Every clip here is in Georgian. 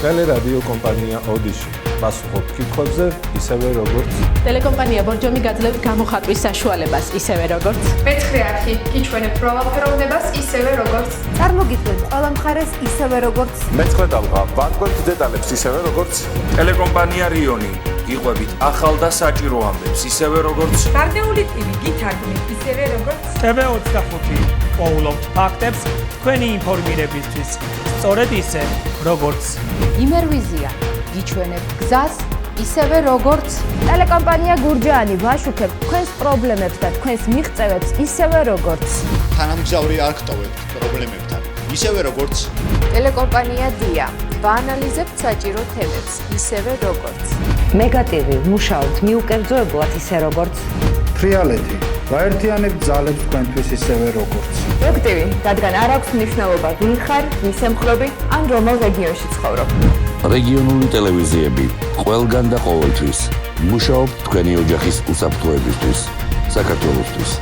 ტელერადიო კომპანია ოდიში პასუხობ კითხვებზე ისევე როგორც ტელეკომპანია ბორჯომი გაძლევთ გამოხატვის საშუალებას ისევე როგორც მეცხრე არხი გიჩვენებთ პროვალფეროვნებას ისევე როგორც წარმოგიდგენთ ყველა მხარეს ისევე როგორც მეცხრე ტალღა ვარკვევთ დეტალებს ისევე როგორც ტელეკომპანია რიონი იყვებით ახალ და საჭირო ამბებს ისევე როგორც გარდეული ტივი გითარგმნით ისევე როგორც TV25 პოულობთ ფაქტებს თქვენი ინფორმირებისთვის სწორედ ისე როგორც იმერვიზია გიჩვენებთ გზას ისევე როგორც ტელეკომპანია გურჯაანი ვაშუქებთ თქვენს პრობლემებს და თქვენს მიღწევებს ისევე როგორც თანამგზავრი არ გტოვებთ პრობლემებთან ისევე როგორც ტელეკომპანია დია ვაანალიზებთ საჭირო თემებს ისევე როგორც მეგატივი მუშაობთ მიუკერძოებლად ისე როგორც ფრიალეთი გაერთიანებთ ძალებს თქვენთვის ისევე როგორც პროექტივი რადგან არ აქვს მნიშვნელობა ვინ ხარ ვის ემხრობი ან რომელ რეგიონში ცხოვრობ რეგიონული ტელევიზიები ყველგან და ყოველთვის მუშაობთ თქვენი ოჯახის უსაფრთხოებისთვის საქართველოსთვის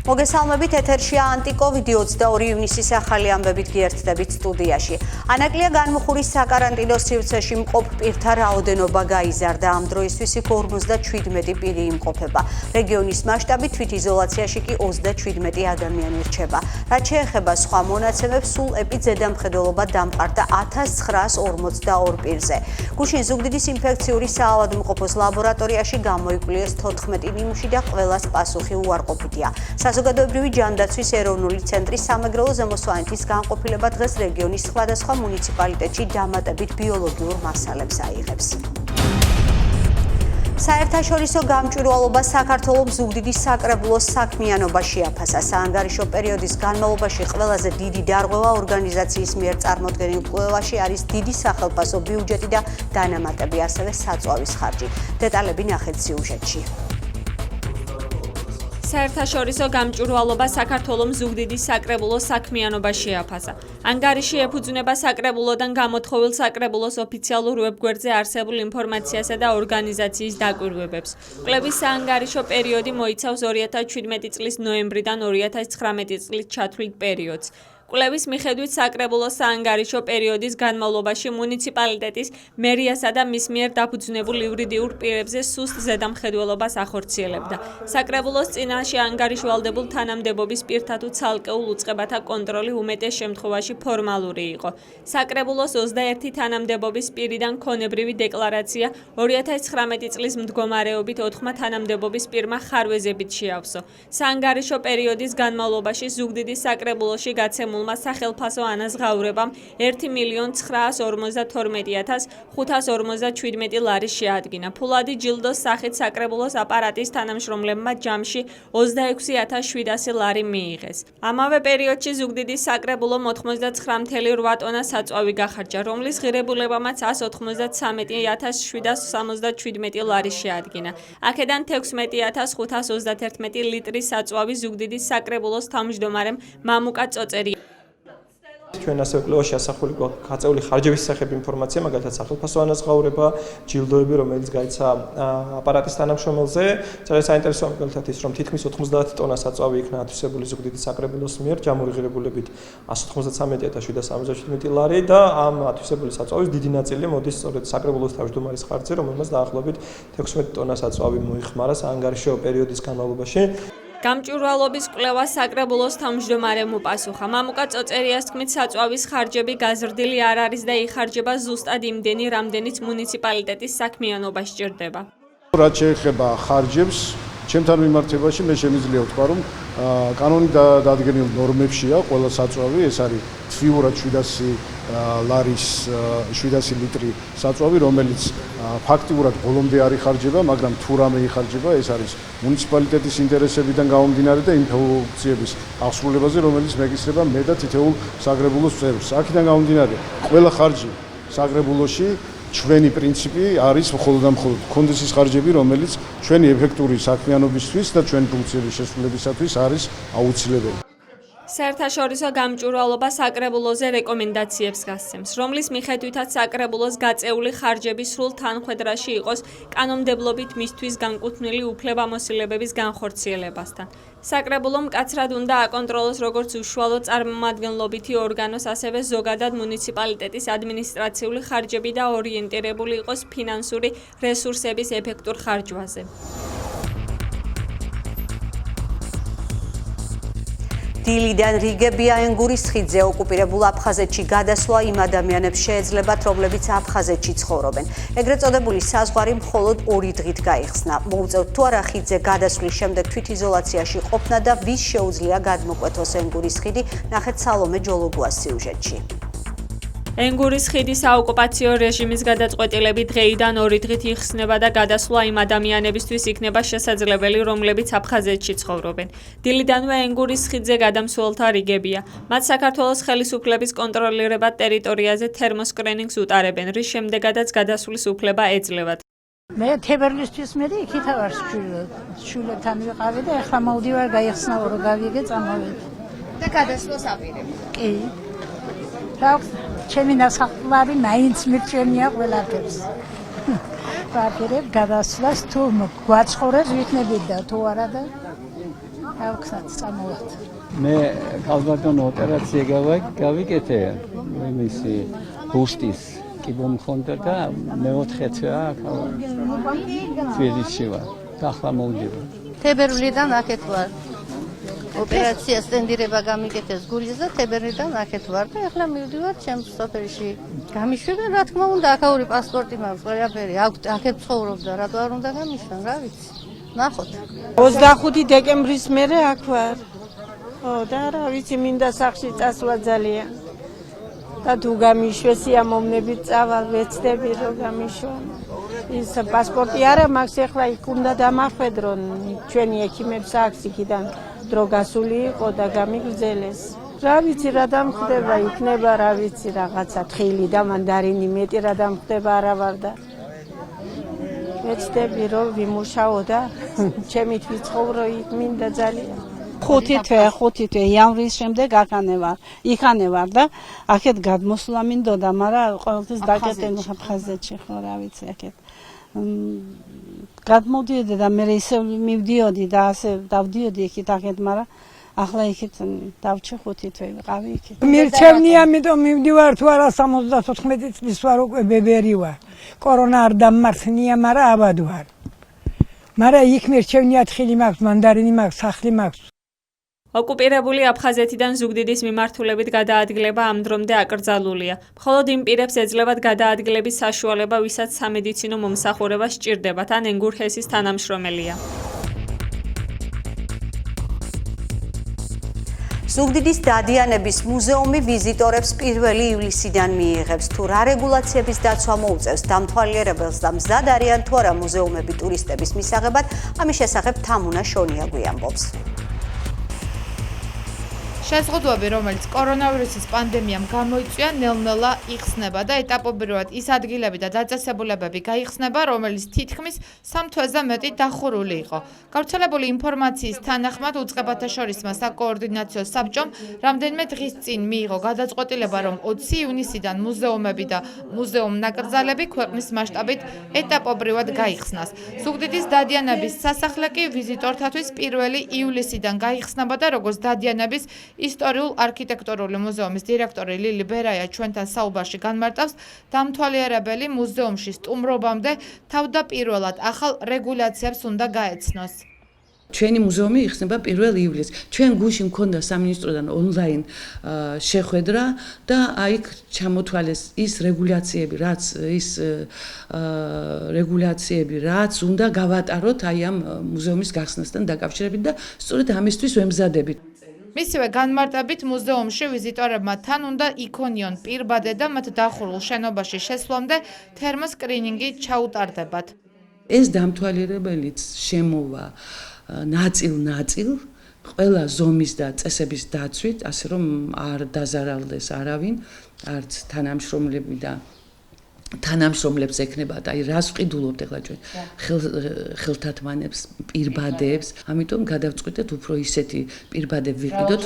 მოგესალმებით ეთერშია ანტიკოვიდი 22 ივნისის ახალი ამბებით გიერთდებით სტუდიაში. ანაკლია განმუხურის საკარანტინო სივრცეში მყოფ პირთა რაოდენობა გაიზარდა. ამ დროისთვის იქ 57 პირი იმყოფება. რეგიონის მასშტაბით თვითიზოლაციაში კი 37 ადამიანი რჩება. რაც შეეხება სხვა მონაცემებს, სულ ეპიდემიოლოგიურად დამყარდა 1942 პირზე. გუშინ ზუგდიდის ინფექციური საავადმყოფოს ლაბორატორიაში გამოიკვლიეს 14 ნიმუში და ყველას პასუხი უარყოფითია. საზოგადოებრივი ჯანდაცვის ეროვნული ცენტრის სამეგრელო ზემოსვანეთის განყოფილება დღეს რეგიონის სხვადასხვა მუნიციპალიტეტში დამატებით ბიოლოგიურ მასალებს აიღებს. საერთაშორისო გამჭვირვალობა საქართველოს ზუგდიდის საკრებულოს საქმიანობაში აფასა. საანგარიშო პერიოდის განმავლობაში ყველაზე დიდი დარღვევა ორგანიზაციის მიერ წარმოდგენილ კვლევაში არის დიდი სახელმწიფო ბიუჯეტი და დანამატები, ასევე საწვავის ხარჯი. დეტალები ნახეთ სიუჟეტში. საერთაშორისო გამჭვირვალობა საქართველოს ზუგდიდის საკრებულოს საქმიანობაში აფასა. ანგარიში ეფუძნება საკრებულოდან გამოთხოვილ საკრებულოს ოფიციალურ ვებგვერდზე არსებულ ინფორმაციასა და ორგანიზაციის დაკვირვებებს. კვლევის საანგარიშო პერიოდი მოიცავს 2017 წლის ნოემბრიდან 2019 წლის ჩათვლით პერიოდს. კვლევის მიხედვით საკრებულოს საანგარიშო პერიოდის განმავლობაში მუნიციპალიტეტის მერიასა და მის მიერ დაფუძნებულ იურიდიულ პირებზე სუსტ ზედამხედველობას ახორციელებდა. საკრებულოს წინაშე ანგარიშვალდებულ თანამდებობის პირთა თუ ცალკეულ უწყებათა კონტროლი უმეტეს შემთხვევაში ფორმალური იყო. საკრებულოს 21 თანამდებობის პირიდან ქონებრივი დეკლარაცია 2019 წლის მდგომარეობით 4 თანამდებობის პირმა ხარვეზებით შეავსო. საანგარიშო პერიოდის განმავლობაში ზუგდიდის საკრებულოში გაცემულ სახელფასო ანაზღაურებამ 1,952,557 ლარი შეადგინა. ფულადი ჯილდოს სახით საკრებულოს აპარატის თანამშრომლებმა ჯამში 26,700 ლარი მიიღეს. ამავე პერიოდში ზუგდიდის საკრებულო 99,8 ტონა საწვავი გახარჯა, რომლის ღირებულებამაც 190,777 ლარი შეადგინა. აქედან 16,531 ლიტრი საწვავი ზუგდიდის საკრებულოს თავმჯდომარემ მამუკა წოწერი ჩვენ ასევე კვლევაში ასახული გაწეული ხარჯების სახებ ინფორმაცია, მაგალითად სახელმწიფო ანაზღაურება, ჯილდოები, რომელიც გაიცა აპარატის თანამშრომელზე. ძალიან საინტერესოა მაგალითად ის, რომ თითქმის 90 ტონა საწვავი იქნა ათვისებული ზუგდიდის საკრებულოს მიერ, ჯამური ღირებულებით 193,777 ლარი და ამ ათვისებული საწვავის დიდი ნაწილი მოდის სწორედ საკრებულოს თავმჯდომარის ხარჯზე, რომელმაც დაახლოებით 16 ტონა საწვავი მოიხმარა საანგარიშო პერიოდის განმავლობაში. გამჭვირვალობის კვლევა საკრებულოს თავმჯდომარემ უპასუხა. მამუკა წოწერიას თქმით, საწვავის ხარჯები გაზრდილი არ არის და იხარჯება ზუსტად იმდენი, რამდენიც მუნიციპალიტეტის საქმიანობაში ჭირდება. რაც შეეხება ხარჯებს, ჩემთან მიმართებაში მე შემიძლია ვთქვა, რომ კანონით დადგენილ ნორმებშია ყველა საწვავი, ეს არის თვიურად 700 ლარის 700 ლიტრი საწვავი, რომელიც ფაქტიურად ბოლომდე არ იხარჯება, მაგრამ თუ რამე იხარჯება, ეს არის მუნიციპალიტეტის ინტერესებიდან გამომდინარე და იმ ფუნქციების აღსრულებაზე, რომელიც მეკისრება მე და თითოეულ საკრებულოს წევრს. აქედან გამომდინარე, ყველა ხარჯი საკრებულოში ჩვენი პრინციპი არის მხოლოდ და მხოლოდ კონდეს ის ხარჯები, რომელიც ჩვენი ეფექტური საქმიანობისთვის და ჩვენი ფუნქციების შესრულებისათვის არის აუცილებელი. საერთაშორისო გამჭვირვალობა საკრებულოზე რეკომენდაციებს გასცემს, რომლის მიხედვითაც საკრებულოს გაწეული ხარჯები სრულ თანხვედრაში იყოს კანონმდებლობით მისთვის განკუთვნილი უფლებამოსილებების განხორციელებასთან. საკრებულომ მკაცრად უნდა აკონტროლოს როგორც უშუალო წარმომადგენლობითი ორგანოს, ასევე ზოგადად მუნიციპალიტეტის ადმინისტრაციული ხარჯები და ორიენტირებული იყოს ფინანსური რესურსების ეფექტურ ხარჯვაზე. დილიდან რიგებია ენგურის ხიდზე ოკუპირებულ აფხაზეთში გადასვლა იმ ადამიანებს შეეძლებათ, რომლებიც აფხაზეთში ცხოვრობენ. ეგრეთ წოდებული საზღვარი მხოლოდ 2 დღით გაიხსნა. მოუწევთ თუ არა ხიდზე გადასვლის შემდეგ თვითიზოლაციაში ყოფნა და ვის შეუძლია გადმოკვეთოს ენგურის ხიდი, ნახეთ სალომე ჯოლოგუას სიუჟეტში. ენგურის ხიდი საოკუპაციო რეჟიმის გადაწყვეტილებით დღეიდან 2 დღით იხსნება და გადასვლა იმ ადამიანებისთვის იქნება შესაძლებელი, რომლებიც აფხაზეთში ცხოვრობენ. დილიდანვე ენგურის ხიდზე გადამსვლელთა რიგებია. მათ საქართველოს ხელისუფლების კონტროლირებად ტერიტორიაზე თერმოსკრინინგს უტარებენ, რის შემდეგაც გადასვლის უფლება ეძლევათ. მე თებერვლისთვის მე იქით ვარ შვილებთან ვიყავი და ახლა მოვდივარ გაიხსნა რო გავიგე წამოვედი. და გადასვლას აპირებ. კი. ჩემი ნასახლარი მაინც მირჩენია ყველაფერს. ვაპირებ გადასვლას თუ გვაცხოვრებს ვიქნებით და თუ არა და ავხსნათ წამოვად. მე ქალბატონო ოპერაცია გავიკეთე იმისი ბუსტის კიბო მქონდა და მეოთხე თვეა თბილისში ვარ და ახლა მოვდივარ. თებერვლიდან აქეთ ვარ. ოპერაცია სტენდირება გამიკეთეს გურიზე და თებერვლიდან აქეთ ვარ და ახლა მივდივარ ჩემს სოფელში. გამიშვებენ, რა თქმა უნდა, აქაური პასპორტი მაქვს, ყველაფერი აქვს, აქეთ ცხოვრობ და რატო არ უნდა გამიშვენ, რა ვიცი. ნახოთ. 25 დეკემბრის მერე აქ ვარ. ხო, და რა ვიცი, მინდა სახლში წასვლა ძალიან. და თუ გამიშვეს სიამოვნებით წავალ, ვეცდები რომ გამიშვა. ის პასპორტი არა მაქვს, ახლა იქ უნდა დამახვედრონ, ჩვენი ექიმებს აქვს იქიდან. დრო გასული იყო და გამიგრძელეს. რა ვიცი რა დამხდება, იქნება რა ვიცი რაღაცა თხილი და მანდარინი მეტი რა დამხდება არა ვარ და ვეცდები რომ ვიმუშაო და ჩემით ვიცხოვრო იქ მინდა ძალიან. 5 თვე იანვრის შემდეგ იქანე ვარ და აქეთ გადმოსვლა მინდოდა, მაგრამ ყოველთვის დაკეტენ აფხაზეთში ხო რა ვიცი აქეთ. გადმოდიოდი და მე ისე მივდიოდი და ასე დავდიოდი იქით აქეთ, მაგრამ ახლა იქით დავჭი 5 თვე ვიყავი იქით. მირჩევნია, ამიტომ მივდივარ თუ არა 74 წლის ვარ უკვე ბებერი ვარ. კორონა არ დამმართნია, მაგრამ აბად ვარ. მაგრამ იქ მირჩევნია, თხილი მაქვს, მანდარინი მაქვს, სახლი მაქვს. ოკუპირებული აფხაზეთიდან ზუგდიდის მიმართულებით გადაადგილება ამ დრომდე აკრძალულია. მხოლოდ იმ პირებს ეძლებათ გადაადგილების საშუალება, ვისაც სამედიცინო მომსახურება სჭირდებათ ან ენგურჰესის თანამშრომელია. ზუგდიდის დადიანების მუზეუმი ვიზიტორებს 1 ივლისიდან მიიღებს. თუ რა რეგულაციების დაცვა მოუწევს დამთვალიერებელს და მზად არიან თუ არა მუზეუმები ტურისტების მისაღებად, ამის შესახებ თამუნა შონია გვიამბობს. შეზღუდვები, რომელიც კორონავირუსის პანდემიამ გამოიწვია, ნელ-ნელა იხსნება და ეტაპობრივად ის ადგილები და დაწესებულებები გაიხსნება, რომელიც თითქმის 3 თვეზე მეტი დახურული იყო. გავრცელებული ინფორმაციის თანახმად უწყებათაშორისმა საკოორდინაციო საბჭომ რამდენიმე დღის წინ მიიღო გადაწყვეტილება, რომ 20 ივნისიდან მუზეუმები და მუზეუმ-ნაკრძალები ქვეყნის მასშტაბით ეტაპობრივად გაიხსნას. ზუგდიდის დადიანების სასახლე კი ვიზიტორთათვის 1 ივლისიდან გაიხსნება და როგორც დადიანების ისტორიულ-არქიტექტურული მუზეუმის დირექტორი ლილი ბერაია ჩვენთან საუბარში განმარტავს, დამთვალიერებელი მუზეუმში სტუმრობამდე თავდაპირველად ახალ რეგულაციებს უნდა გაეცნოს. ჩვენი მუზეუმი იხსნება 1 ივლისს. ჩვენ გუშინ მქონდა სამინისტროდან ონლაინ შეხვედრა და აიქ ჩამოთვალეს ის რეგულაციები, რაც უნდა გავატაროთ აი ამ მუზეუმის გახსნასთან დაკავშირებით და სწორედ ამისთვის ვემზადებით. მისივე განმარტებით მუზეუმში ვიზიტორებმა თან უნდა იქონიონ პირბადე და მათ დახურულ შენობაში შესვლამდე თერმოსკრინინგი ჩაუტარდებათ. ეს დამთვალიერებელიც შემოვა ნაწილ-ნაწილ ყველა ზომის და წესების დაცვით, ასე რომ არ დაზარალდეს არავინ, არც თანამშრომლები და თანამშრომლებს ექნებათ, აი რას ვყიდულობთ ახლა ჩვენ ხელთათმანებს, პირბადებს, ამიტომ გადავწყვიტეთ უფრო ისეთი პირბადები ვიყიდოთ,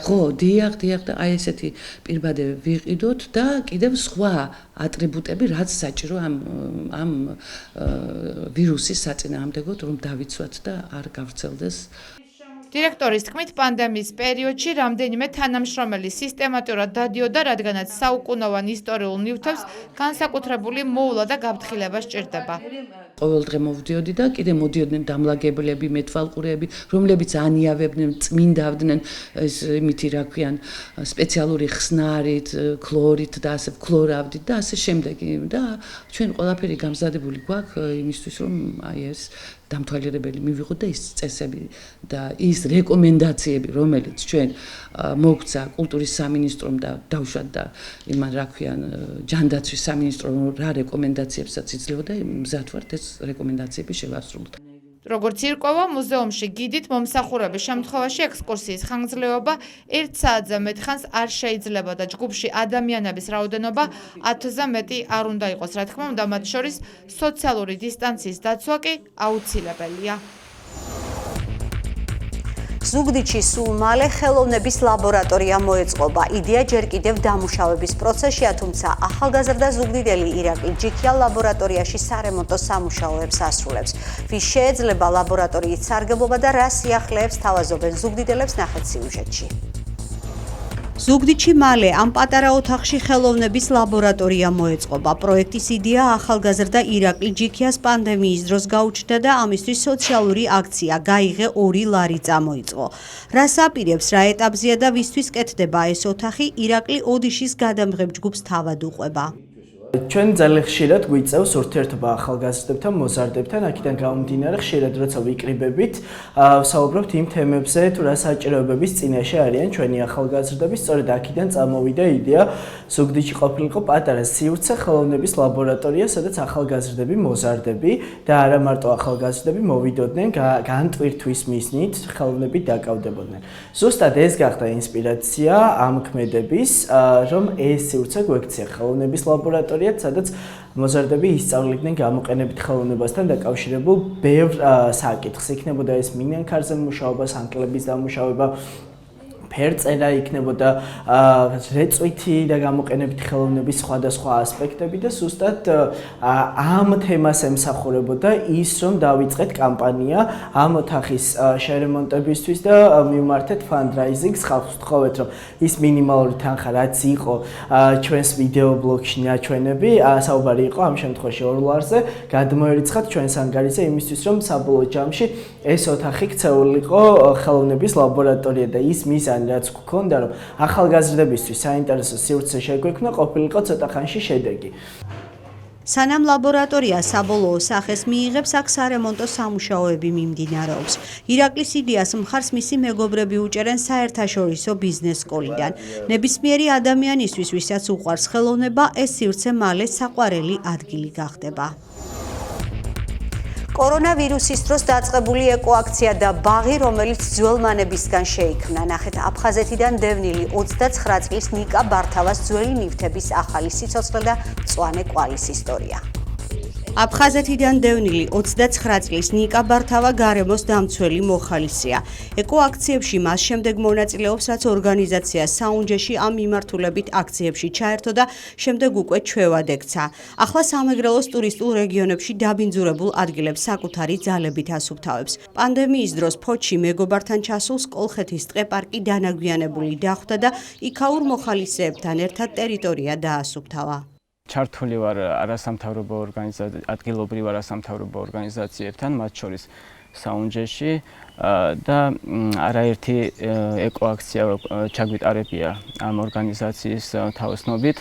ხო, დიახ და აი ესეთი პირბადები ვიყიდოთ და კიდევ სხვა ატრიბუტები, რაც საჭირო ამ ვირუსის საწინააღმდეგოდ, რომ დავიცვათ და არ გავრცელდეს. დირექტორის თქმით, პანდემიის პერიოდში რამდენიმე თანამშრომელი სისტემატურად დადიოდა, რადგანაც საუკუნოვან ისტორიულ ნივთებს განსაკუთრებული მოვლა და გაფრთხილება სჭირდება. ყოველ დღე მოვდიოდი და კიდე მოდიოდნენ დამლაგებლები, მეტვალყურეები, რომლებიც ანიავებდნენ, წმინდავდნენ იმითი, რა ქვიან, სპეციალური ხსნარით, ქლორით და ასე ქლორავდით და ასე შემდეგ. და ჩვენ ყველაფერი გამზადებული გვაქვს იმისთვის, რომ აი ეს დამთვალიერებელი მივიღოთ და ის წესები და ის რეკომენდაციები, რომელიც ჩვენ მოგცა კულტურის სამინისტრომ და დავუშვათ და იმან რა ქვიან ჯანდაცვის სამინისტრომ რა რეკომენდაციებსაც იძლეოდა, მზად ვართ ეს რეკომენდაციები შევასრულოთ. როგორც ირკვევა, მუზეუმში გიდით მომსახურების შემთხვევაში ექსკურსიის ხანგრძლივობა 1 საათზე მეტ ხანს არ შეიძლება და ჯგუფში ადამიანების რაოდენობა 10-ზე მეტი არ უნდა იყოს. რა თქმა უნდა, მათ შორის სოციალური დისტანციის დაცვა კი აუცილებელია. ზუგდიდში სულ მალე ხელოვნების ლაბორატორია მოეწყობა. იდეა ჯერ კიდევ დამუშავების პროცესშია, თუმცა ახალგაზრდა ზუგდიდელი ირაკლი ჯიქია ლაბორატორიაში სარემონტო სამუშაოებს ასრულებს. ვის შეეძლება ლაბორატორიის სარგებლობა და რა სიახლეებს თავაზობენ ზუგდიდელებს, ნახეთ სიუჟეტში. ზუგდიდში მალე ამ პატარა ოთახში ხელოვნების ლაბორატორია მოეწყობა. პროექტის იდეა ახალგაზრდა ირაკლი ჯიქიას პანდემიის დროს გაუჩნდა და ამისთვის სოციალური აქცია გაიღე 2 ლარი წამოიწყო. რას აპირებს, რა ეტაპზეა და ვისთვის კეთდება ეს ოთახი, ირაკლი ოდიშის გადამღებ ჯგუფს თავად უყვება. ჩვენ ძალიან ხშირად გვიწევს ურთიერთობა ახალგაზრდებთან, მოზარდებთან, აქედან გამომდინარე ხშირად როცა ვიკრიბებით, ვსაუბრობთ იმ თემებზე, თუ რა საჭიროებების წინაშე არიან ჩვენი ახალგაზრდები, სწორედ აქედან წამოვიდა იდეა ზუგდიდში ყოფილიყო პატარა სივრცე ხელოვნების ლაბორატორია, სადაც ახალგაზრდები, მოზარდები და არა მარტო ახალგაზრდები მოვიდოდნენ განტვირთვის მიზნით ხელოვნებით დაკავდებოდნენ. ზუსტად ეს გახდა ინსპირაცია ამ ქმედების, რომ ეს სივრცე გვექცია ხელოვნების ლაბორატორია, სადაც მოზარდები ისწავლიდნენ გამოყენებით ხელოვნებასთან დაკავშირებულ ბევრ საკითხს. იქნებოდა ეს მინანქარზე მუშაობა, სანკლების დამუშავება, ფერწერა, იქნებოდა რეწვითი და გამოყენებით ხელოვნების სხვადასხვა ასპექტები და ზუსტად ამ თემას ემსახურებოდა ის, რომ დავიწყეთ კამპანია ამ ოთახის შერემონტებისთვის და მივმართეთ ფანდრაიზინგს. ხალხს ვთხოვეთ, რომ ის მინიმალური თანხა, რაც იყო ჩვენს ვიდეო ბლოგში ნაჩვენები, საუბარი იყო ამ შემთხვევაში 2 ლარზე, გადმოერიცხათ ჩვენს ანგარიზე იმისთვის, რომ საბოლოო ჯამში ეს ოთახი ქცეულიყო ხელოვნების ლაბორატორია და ის მიზანი რაც გქონდა, რომ ახალგაზრდებისთვის საინტერესო სივრცე შეგვექმნა, ყოფილიყო ცოტა ხანში შედეგი. სანამ ლაბორატორია საბოლოო სახეს მიიღებს, აქ სარემონტო სამუშაოები მიმდინარეობს. ირაკლის იდეას მხარს მისი მეგობრები უჭერენ საერთაშორისო ბიზნეს სკოლიდან. ნებისმიერი ადამიანისთვის, ვისაც უყვარს ხელოვნება, ეს სივრცე მალე საყვარელი ადგილი გახდება. კორონავირუსის დროს დაწყებული ეკოაქცია და ბაღი, რომელიც ძველმანებისგან შეიქმნა. ნახეთ, აფხაზეთიდან დევნილი 29 წლის ნიკა ბართავას ძველი ნივთების ახალი სიცოცხლე და მწვანე კვალის ისტორია. აფხაზეთიდან დევნილი 29 წლის ნიკა ბართავა გარემოს დამცველი მოხალისეა. ეკოაქციებში მას შემდეგ მონაწილეობს, რაც ორგანიზაცია საუნჯეში ამ მიმართულებით აქციებში ჩაერთო და შემდეგ უკვე ჩვევად ექცა. ახლა სამეგრელოს ტურისტულ რეგიონებში დაბინძურებულ ადგილებს საკუთარი ძალებით ასუფთავებს. პანდემიის დროს ფოთში მეგობართან ჩასულს კოლხეთის ტყეპარკი დანაგვიანებული დახვდა და იქაურ მოხალისეებთან ერთად ტერიტორია დაასუფთავა. ჩართული ვარ არასამთავრობო ადგილობრივ არასამთავრობო ორგანიზაციებთან, მათ შორის საუნჯეში და არაერთი ეკოაქცია ჩაგვიტარებია ამ ორგანიზაციის თავოსნობით.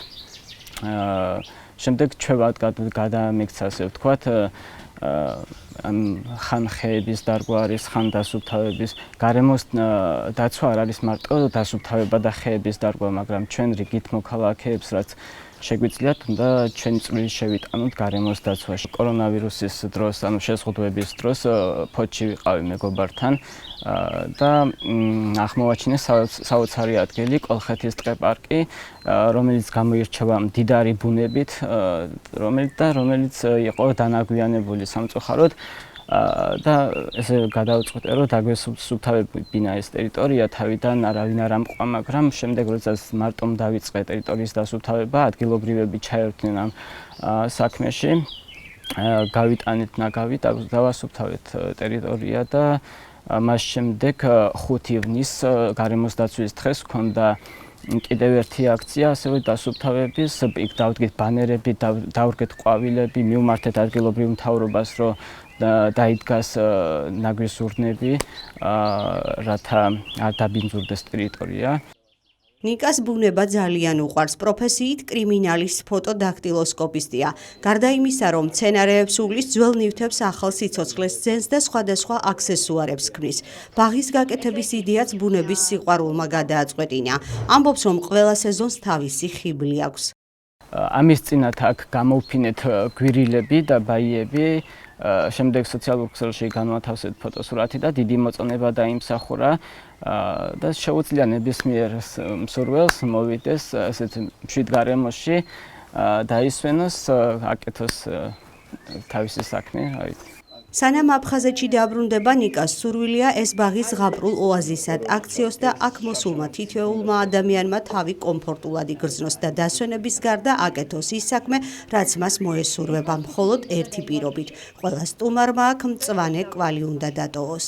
შემდეგ ჩვევად გადამექცა, ასე ვთქვათ, ხან ხეების დარგვა არის, ხან დასუფთავების. გარემოს დაცვა არ არის მარტო დასუფთავება და ხეების დარგვა, მაგრამ ჩვენ რიგით მოქალაქეებს, რაც შეგვიძლიათ უნდა ჩვენი წვლილი შევიტანოთ გარემოს დაცვაში. კორონავირუსის დროს, ანუ შეზღუდვების დროს ფოთში ვიყავი მეგობართან და აღმოვაჩინეს საოცარი ადგილი კოლხეთის ტყე-პარკი, რომელიც გამოირჩევა მდიდარი ბუნებით, რომელიც იყო დანაგვიანებული სამწუხაროდ და ესე გადავწყვიტე რომ დაგვესუფთავებინა ეს ტერიტორია თავიდან არავინ არ ამყვა, მაგრამ შემდეგ როდესაც მარტომ დავიწყე ტერიტორიის დასუფთავება, ადგილობრივები ჩაერთნენ ამ საქმეში, გავიტანეთ ნაგავი, დავასუფთავეთ ტერიტორია და მას შემდეგ 5 ივნის გარემოს დაცვის დღეს ჰქონდა კიდევ ერთი აქცია, ასევე დასუფთავების, იქ დავდგეთ ბანერები, დავრგეთ ყვავილები, მივმართეთ ადგილობრივ მთავრობას, რომ დაიდგას ნაგვის ურნები, რათა არ დაბინძურდეს ტერიტორია. ნიკას ბუნება ძალიან უყვარს. პროფესიით კრიმინალის ფოტოდაქტილოსკოპისტია. გარდა იმისა, რომ მცენარეებს უვლის, ძველ ნივთებს ახალ სიცოცხლეს ძენს და სხვადასხვა აქსესუარებს ქმნის. ბაღის გაკეთების იდეაც ბუნების სიყვარულმა გადააწყვეტინა. ამბობს, რომ ყველა სეზონს თავისი ხიბლი აქვს. ამის წინათ აქ გამოვფინეთ გვირილები და ბაიები, შემდეგ სოციალურ ქსელში განვათავსეთ ფოტოსურათი და დიდი მოწონება დაიმსახურა და შეუძლია ნებისმიერ მსურველს მოვიდეს ესეთ მშვიდ გარემოში დაისვენოს, აკეთოს თავისი საქმე, სანამ აფხაზეთში დაბრუნდება, ნიკას სურვილია ეს ბაღი ზღაპრულ ოაზისად აქციოს და აქ მოსულმა თითოეულმა ადამიანმა თავი კომფორტულად იგრძნოს და დასვენების გარდა აკეთოს ის საქმე, რაც მას მოესურვება, მხოლოდ ერთი პირობით. ყველა სტუმარმა აქ მწვანე კვალი უნდა დატოვოს.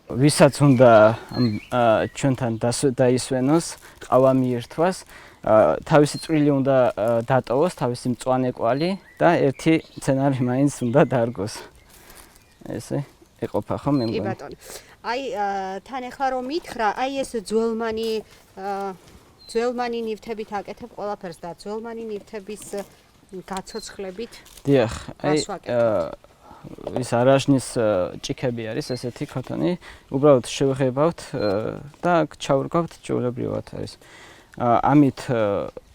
ვისაც უნდა ჩვენთან დაისვენოს, ყავა მიერთვას, თავისი წვრილი უნდა დატოვოს, თავისი მწვანე კვალი და ერთი მცენარე მაინც უნდა დარგოს. ესე ეყოფა ხო მე მგონი. კი ბატონო. აი თან ახლა რომ მითხრა, აი ეს ძველმანი ნივთებით აკეთებ ყველაფერს და ძველმანი ნივთების გაცოცხლებით. დიახ, აი ის არაშნის ჭიქები არის ესეთი ქოთანი, უბრალოდ შევღებავთ და ჩაურგავთ ჩვეულებრივად არის. ამით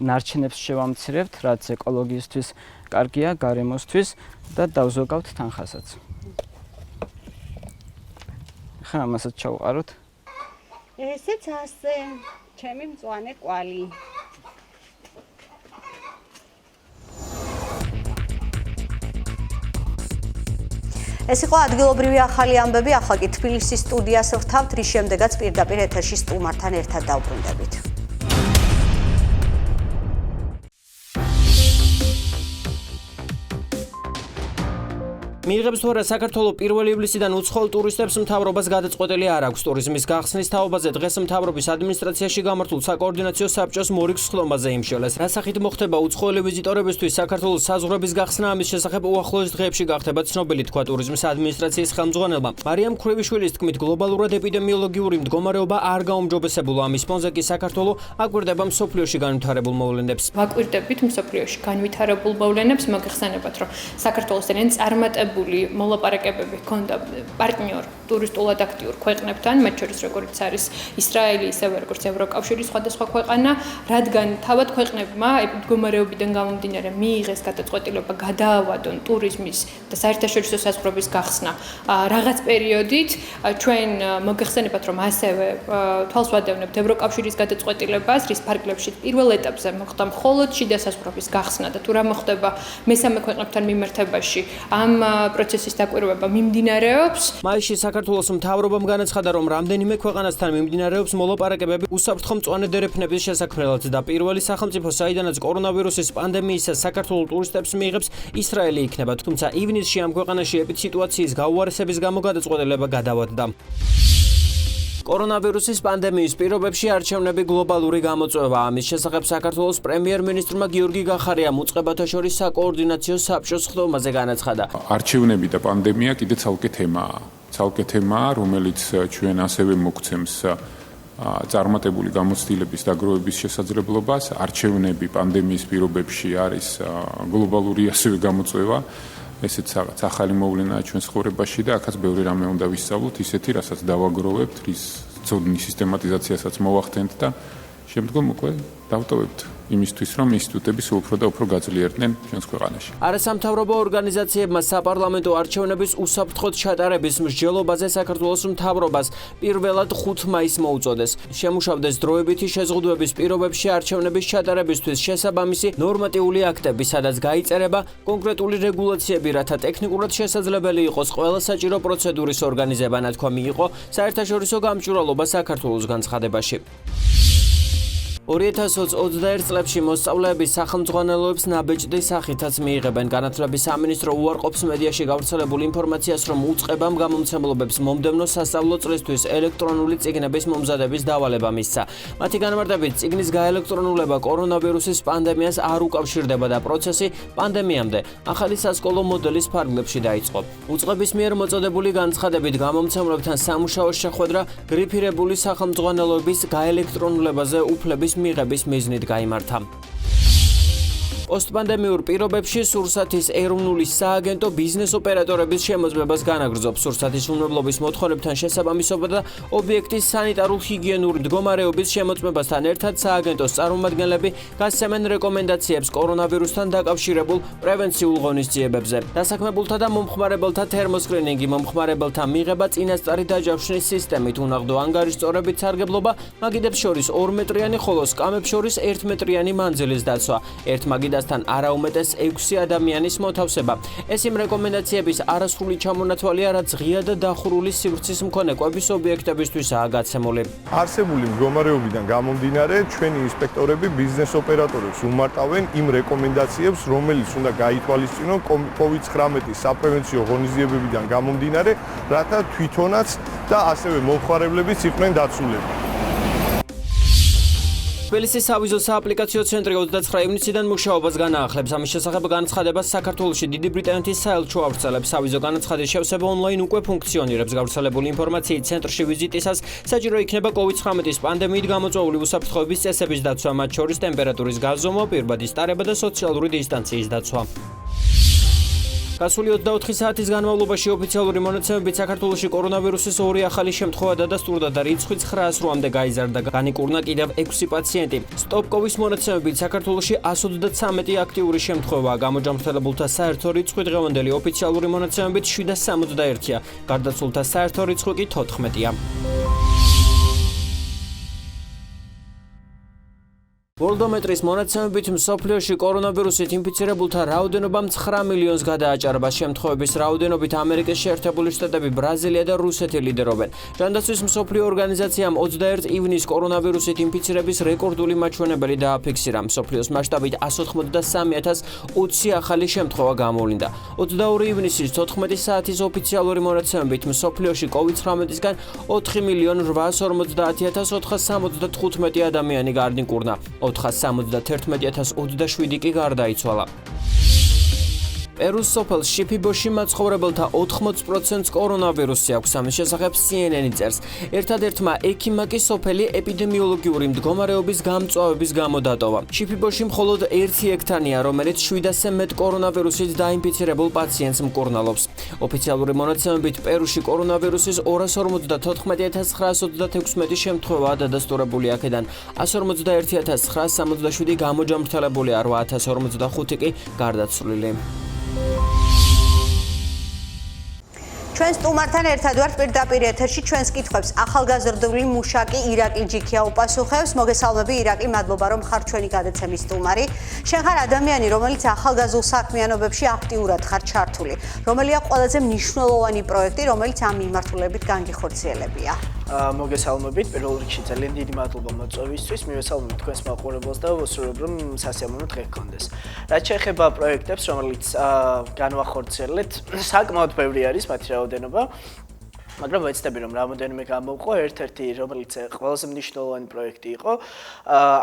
ნარჩენებს შევამცირებთ, რაც ეკოლოგიისთვის კარგია, გარემოსთვის და დავზოგავთ თანხასაც. ხა ამასაც ჩავყაროთ. ესეც ასე, ჩემი მწვანე კვალი. ეს იყო ადგილობრივი ახალი ამბები, ახლა კი თბილისის სტუდიას ვრთავთ, რის შემდეგაც პირდაპირ ეთერში სტუმართან ერთად დავბრუნდებით. მიიღებს თუ არა საქართველოს 1 ივლისიდან უცხოელ ტურისტებს მთავრობას გადაწყვეტილი არ აქვს ტურიზმის გახსნის თაობაზე დღეს მთავრობის ადმინისტრაციაში გამართულ საკოორდინაციო საბჭოს მორიგ სხდომაზე იმშელეს. რასახით მოხდება უცხოელი ვიზიტორებისთვის საქართველოს საზღვრების გახსნა, ამის შესახებ უახლოეს დღეებში გახდება ცნობილი, თქვა ტურიზმის ადმინისტრაციის ხელმძღვანელმა. მარიამ ქრივიშვილის თქმით, გლობალურად ეპიდემიოლოგიური მდგომარეობა არ გაუმჯობესებულა, ამის ფონზე კი საქართველოს აკვირდება მსოფლიოში განვითარებულ მოვლენებს. ვაკვირდებით მსოფლიოში განვითარებულ მოვლენებს, მოგეხსენებათ, რომ საქართველოს ძალიან წარმატებული მოლაპარაკებები ჰქონდა პარტნიორ ტურისტულად აქტიურ ქვეყნებთან, მათ შორის როგორც არის ისრაელი, ისევე როგორც ევროკავშირის სხვადასხვა ქვეყანა, რადგან თავად ქვეყნებმა მდგომარეობიდან გამომდინარე მიიღეს გადაწყვეტილება გადაავადონ ტურიზმის და საერთაშორისო საზღვრების გახსნა რაღაც პერიოდით, ჩვენ მოგეხსენებათ, რომ ასევე თვალს ვადევნებთ ევროკავშირის გადაწყვეტილებას, რის ფარგლებში პირველ ეტაპზე მოხდა მხოლოდ შიდა საზღვრების გახსნა და თუ რა მოხდება მესამე ქვეყნებთან მიმართებაში ამ პროცესის დაკვირვება მიმდინარეობს. მაისში საქართველოს მთავრობამ განაცხადა, რომ რამდენიმე ქვეყანასთან მიმდინარეობს მოლაპარაკებები უსაფრთხო მწვანე დერეფნების შესაქმნელად და პირველი სახელმწიფო, საიდანაც კორონავირუსის პანდემიისას საქართველოს ტურისტებს მიიღებს ისრაელი იქნება, თუმცა ივნისში ამ ქვეყანაში ეპიდსიტუაციის გაუარესების გამო გადაწყვეტილება გადავადდა. კორონავირუსის პანდემიის პირობებში არჩევნები გლობალური გამოწვევა. ამის შესახებ საქართველოს პრემიერ-მინისტრმა გიორგი გახარიამ უწყებათა შორის საკოორდინაციო საბჭოს სხდომაზე განაცხადა. არჩევნები და პანდემია კიდე ცალკე თემაა, რომელიც ჩვენ ასევე მოგცემს წარმატებული გამოცდილების დაგროვების შესაძლებლობას. არჩევნები პანდემიის პირობებში არის გლობალური ასევე გამოწვევა. ესეც რაღაც ახალი მოვლენაა ჩვენ ცხოვრებაში და აქაც ბევრი რამე უნდა ვისწავლოთ, ისეთი, რასაც დავაგროვებთ, რის ცოდნის სისტემატიზაციასაც მოვახდენთ და შემდგომ უკვე დავტოვებთ იმისთვის, რომ ინსტიტუტები სულ უფრო და უფრო გაძლიერდნენ ჩვენს ქვეყანაში. არასამთავრობო ორგანიზაციებმა საპარლამენტო არჩევნების უსაფრთხოდ ჩატარების მსჯელობაზე საქართველოს მთავრობას პირველად 5 მაისს მოუწოდეს. შემუშავდეს დროებითი შეზღუდვების პირობებში არჩევნების ჩატარებისთვის შესაბამისი ნორმატიული აქტები, სადაც გაიწერება კონკრეტული რეგულაციები, რათა ტექნიკურად შესაძლებელი იყოს ყველა საჭირო პროცედურის ორგანიზება, ნათქვამი იყო საერთაშორისო გამჭვირვალობა საქართველოს განცხადებაში. 2021 წლებში მოსწავლეები სახელმძღვანელოებს ნაბეჭდის სახითაც მიიღებენ. განათლების სამინისტრო უარყოფს მედიაში გავრცელებულ ინფორმაციას, რომ უწყებამ გამომცემლობებს მომდევნო სასწავლო წლისთვის ელექტრონული წიგნების მომზადების დავალება მისცა. მათი განმარტებით, წიგნის გაელექტრონულება კორონავირუსის პანდემიას არ უკავშირდება და პროცესი პანდემიამდე ახალი სასკოლო მოდელის ფარგლებში დაიწყო. უწყების მიერ მოწოდებული განცხადებით გამომცემლებთან სამუშაო შეხვედრა გრიფირებული სახელმძღვანელოების გაელექტრონულებაზე უფლების მიღების მიზნით გაიმართა. პოსტპანდემიურ პირობებში სურსათის ეროვნული სააგენტო ბიზნეს ოპერატორების შემოწმებას განაგრძობს. სურსათის უნებლობის მოთხოვნებთან შესაბამისობა და ობიექტის სანიტარულ-ჰიგიენური მდგომარეობის შემოწმებასთან ერთად სააგენტოს წარმომადგენლები გასცემენ რეკომენდაციებს კორონავირუსთან დაკავშირებულ პრევენციულ ღონისძიებებზე. დასაქმებულთა და მომხმარებელთა თერმოსკრინინგი, მომხმარებელთა მიღება წინასწარი დაჯავშნის სისტემით, უნაღდო ანგარიშწორებით სარგებლობა, მაგიდებს შორის 2 მეტრიანი, ხოლო სკამებს შორის 1 მეტრიანი მანძილის დაცვა. ერთ მაგიდასთან არაუმეტეს 6 ადამიანის მოთავსება. ეს იმ რეკომენდაციების არასრული ჩამონათვალია, რაც ღია და დახურული სივრცის მქონე კვების ობიექტებისთვისაა გაცემული. არსებული მდგომარეობიდან გამომდინარე, ჩვენი ინსპექტორები ბიზნეს ოპერატორებს უმარტავენ იმ რეკომენდაციებს, რომელიც უნდა გაითვალისწინონ COVID-19 საპრევენციო ღონისძიებებიდან გამომდინარე, რათა თვითონაც და ასევე მომხმარებლებიც იყვნენ დაცულები. თბილისის სავიზო სააპლიკაციო ცენტრი 29 ივნისიდან მუშაობას განაახლებს. ამის შესახებ განცხადებას საქართველოში დიდი ბრიტანეთის საელჩო ავრცელებს. სავიზო განაცხადის შევსება ონლაინ უკვე ფუნქციონირებს. გავრცელებული ინფორმაციით, ცენტრში ვიზიტისას საჭირო იქნება COVID-19 პანდემიით გამოწვეული უსაფრთხოების წესების დაცვა, მათ შორის ტემპერატურის გაზომვა, პირბადის ტარება და სოციალური დისტანციის დაცვა. გასული 24 საათის განმავლობაში ოფიციალური მონაცემებით საქართველოში კორონავირუსის 2 ახალი შემთხვევა დადასტურდა და რიცხვი 908-მდე გაიზარდა. განიკურნა კიდევ 6 პაციენტი. სტოპ-კოვის მონაცემებით საქართველოში 133 აქტიური შემთხვევაა. გამოჯამრთელებულთა საერთო რიცხვი დღევანდელი ოფიციალური მონაცემებით 761-ია. გარდაცვლილთა საერთო რიცხვი კი 14-ია. ვორლდომეტრის მონაცემებით მსოფლიოში კორონავირუსით ინფიცირებულთა რაოდენობა 9 მილიონს გადააჭარბა. შემთხვევების რაოდენობით ამერიკის შეერთებული შტატები, ბრაზილია და რუსეთი ლიდერობენ. ჯანდაცვის მსოფლიო ორგანიზაციამ 21 ივნისს კორონავირუსით ინფიცირების რეკორდული მაჩვენებელი დააფიქსირა. მსოფლიოს მასშტაბით 183,020 ახალი შემთხვევა გამოვლინდა. 22 ივნისის 14 საათის ოფიციალური მონაცემებით მსოფლიოში COVID-19-ისგან 4,850,475 ადამიანი გარდნიკურნა. 471,027 კი გარდაიცვალა. პერუს სოფელ შიფიბოში მაცხოვრებელთა 80%-ს კორონავირუსი აქვს. ამის შესახებ CNN წერს. ერთადერთმა ექიმმა კი სოფელი ეპიდემიოლოგიური მდგომარეობის გამწვავების გამო დატოვა. შიფიბოში მხოლოდ 1 ექთანია, რომელიც 700-ზე მეტ კორონავირუსით დაინფიცირებულ პაციენტს მკურნალობს. ოფიციალური მონაცემებით პერუში კორონავირუსის 214,936 შემთხვევაა დადასტურებული, აქედან 151,967 გამოჯამრთელებულია, 8,045 კი გარდაცვლილი. ჩვენს სტუმართან ერთად ვართ პირდაპირ ეთერში. ჩვენს კითხვებს ახალგაზრდული მუშაკი ირაკლი ჯიქია უპასუხებს. მოგესალმები ირაკლი, მადლობა რომ ხარ ჩვენი გადაცემის სტუმარი. შენ ხარ ადამიანი, რომელიც ახალგაზრდულ საქმიანობებში აქტიურად ხარ ჩართული. რომელია ყველაზე მნიშვნელოვანი პროექტი, რომელიც ამ მიმართულებით განგიხორციელებია? მოგესალმებით, პირველ რიგში ძალიან დიდი მადლობა მოწვევისთვის. მივესალმებით თქვენს მაყურებელს და ვუსურვებ, რომ სასიამოვნო დღე გქონდეს. რაც შეეხება პროექტებს, რომელიც განვახორციელეთ, საკმაოდ ბევრი არის მათი რაოდენობა. მაგრამ ვეცდები რომ რამოდენიმე გამოვყო, ერთ-ერთი რომელიც ყველაზე მნიშვნელოვანი პროექტი იყო,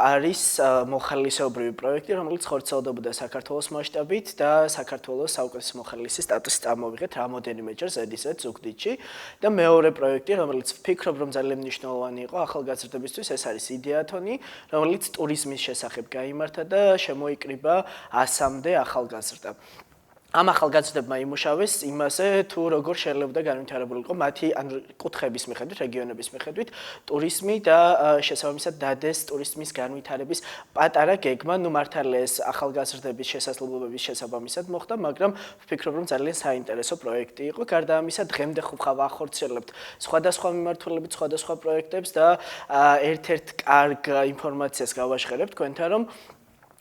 არის მოხალისეობრივი პროექტი, რომელიც ხორციელდებოდა საქართველოს მასშტაბით და საქართველოს საუკეთესო მოხალისის სტატუსი წარმოვიღეთ რამოდენიმეჯერ ზედიზედ ზუგდიდში და მეორე პროექტი, რომელიც ვფიქრობ რომ ძალიან მნიშვნელოვანი იყო ახალგაზრდებისთვის, ეს არის იდეათონი, რომელიც ტურიზმის შესახებ გაიმართა და შემოიკრიბა 100-მდე ახალგაზრდა. ამ ახალგაზრდებმა იმუშავეს იმაზე თუ როგორ შეიძლება განვითარებულიყო მათი კუთხების მიხედვით, რეგიონების მიხედვით ტურიზმი და შესაბამისად დადეს ტურიზმის განვითარების პატარა გეგმა, ნუ მართალია ეს ახალგაზრდების შესაძლებლობების შესაბამისად მოხდა, მაგრამ ვფიქრობ რომ ძალიან საინტერესო პროექტი იყო. გარდა ამისა, დღემდე ხუბ ვახორციელებთ სხვადასხვა მიმართულებით სხვადასხვა პროექტებს და ერთ-ერთ კარგ ინფორმაციას გავაშხერებ თქვენთან რომ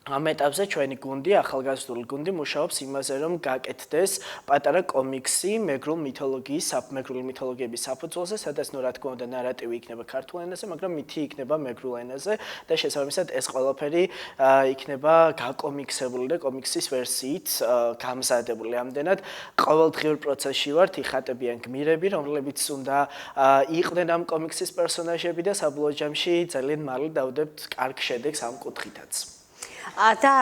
ამ ეტაპზე ჩვენი გუნდი, ახალგაზრდული გუნდი მუშაობს იმაზე, რომ გაკეთდეს პატარა კომიქსი მეგრული მითოლოგიების საფუძველზე, სადაც ნუ რა თქმა უნდა ნარატივი იქნება ქართულ ენაზე, მაგრამ მითი იქნება მეგრულ ენაზე და შესაბამისად ეს ყველაფერი იქნება გაკომიქსებული და კომიქსის ვერსიით გამზადებული. ამდენად ყოველდღიურ პროცესში ვართ, იხატებიან გმირები, რომლებიც უნდა იყვნენ ამ კომიქსის პერსონაჟები და საბოლოო ჯამში ძალიან მალე დავდებთ კარგ შედეგს ამ კუთხითაც. და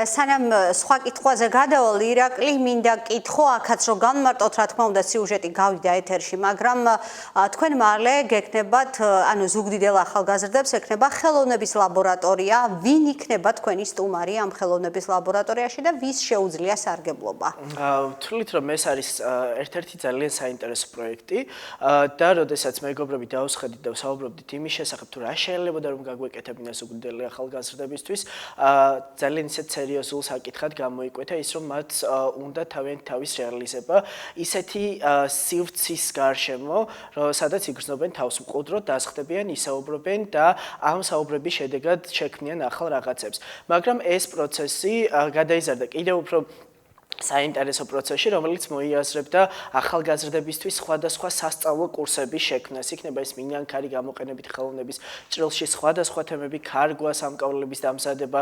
სანამ სხვა კითხვაზე გადავალ, ირაკლი, მინდა კითხო, აქაც რომ განმარტოთ, რა თქმა უნდა, სიუჟეტი გავიდა ეთერში, მაგრამ თქვენ მალე გექნებათ, ანუ ზუგდიდელ ახალგაზრდებს ექნება ხელოვნების ლაბორატორია, ვინ იქნება თქვენი სტუმარი ამ ხელოვნების ლაბორატორიაში და ვის შეუძლია სარგებლობა? ვთვლით, რომ ეს არის ერთ-ერთი ძალიან საინტერესო პროექტი და როდესაც მეგობრები დავსხედით და ვსაუბრობდით იმის შესახებ, თუ რა შეიძლება რომ გაგვეკეთებინა ზუგდიდელი ახალგაზრდებისთვის, ძალიან ისეთ სერიოზულ საკითხად გამოიკვეთა ის, რომ მათ უნდა თავის რეალიზება ისეთი სივრცის გარშემო, სადაც იგრძნობენ თავს მყუდროდ, დასხდებიან, ისაუბრებენ და ამ საუბრების შედეგად შექმნიან ახალ რაღაცებს. მაგრამ ეს პროცესი გადაიზარდა კიდევ უფრო საინტერესო პროცესში, რომელიც მოიაზრებდა ახალგაზრდებისთვის სხვადასხვა სასწავლო კურსების შექმნას. იქნება ეს მინიანქარი გამოყენებით ხელოვნების ჭრილში, სხვადასხვა თემები, ქარგვა, სამკაულების დამზადება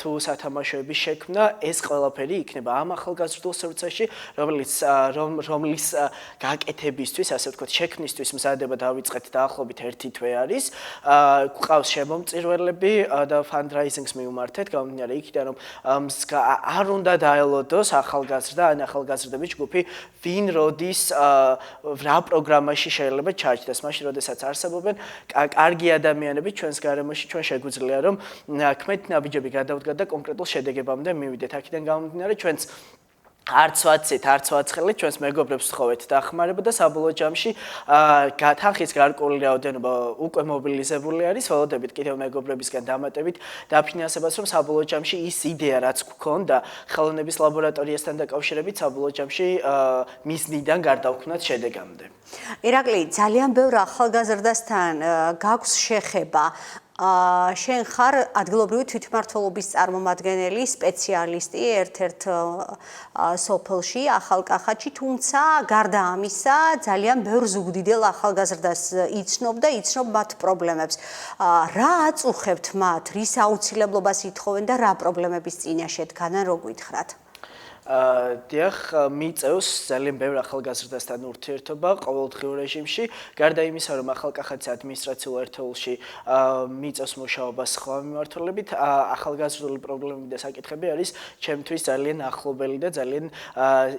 თუ სათამაშოების შექმნა, ეს ყველაფერი იქნება ამ ახალგაზრდულ სივრცეში, რომლის გაკეთებისთვის, ასე ვთქვათ, შექმნისთვის მზადება დავიწყეთ დაახლოებით 1 თვე არის. გვყავს შემომწირველები და fundraising-ს მივმართეთ, გამომდინარე იქიდან, რომ არ უნდა დაელოდოს ახალგაზრდა ან ახალგაზრდების ჯგუფი, ვინ როდის რა პროგრამაში შეიძლება ჩაჯდეს. მაშინ, როდესაც არსებობენ კარგი ადამიანები ჩვენს გარემოში, ჩვენ შეგვიძლია რომ ქმედით ნაბიჯები გადავდგათ და კონკრეტულ შედეგებამდე მივიდეთ. აქედან გამომდინარე, ჩვენც არც ვაცით, არც ვაცხელით, ჩვენს მეგობრებს ვთხოვეთ დახმარება და საბოლოო ჯამში თანხის გარკვეული რაოდენობა უკვე მობილიზებული არის. ველოდებით კიდევ მეგობრებისგან დამატებით დაფინანსებას, რომ საბოლოო ჯამში ის იდეა, რაც გვქონდა ხელოვნების ლაბორატორიასთან დაკავშირებით, საბოლოო ჯამში მიზნიდან გარდავქმნათ შედეგამდე. ირაკლი, ძალიან ბევრ ახალგაზრდასთან გაქვს შეხება. შენ ხარ ადგილობრივი თვითმმართველობის წარმომადგენელი, სპეციალისტი ერთ-ერთ სოფელში, ახალკახეთში, თუმცა გარდა ამისა, ძალიან ბევრ ზუგდიდელ ახალგაზრდას იცნობ და იცნობ მათ პრობლემებს. რა აწუხებთ მათ, რის აუცილებლობას ითხოვენ და რა პრობლემების წინაშე დგანან, რო გითხრათ? დიახ, მიწევს ძალიან ბევრ ახალგაზრდასთან ურთიერთობა ყოველდღიურ რეჟიმში. გარდა იმისა, რომ ახალკახეთის ადმინისტრაციულ ერთეულში მიწევს მუშაობა სხვა მიმართულებით, ახალგაზრდული პრობლემები და საკითხები არის ჩემთვის ძალიან ახლობელი და ძალიან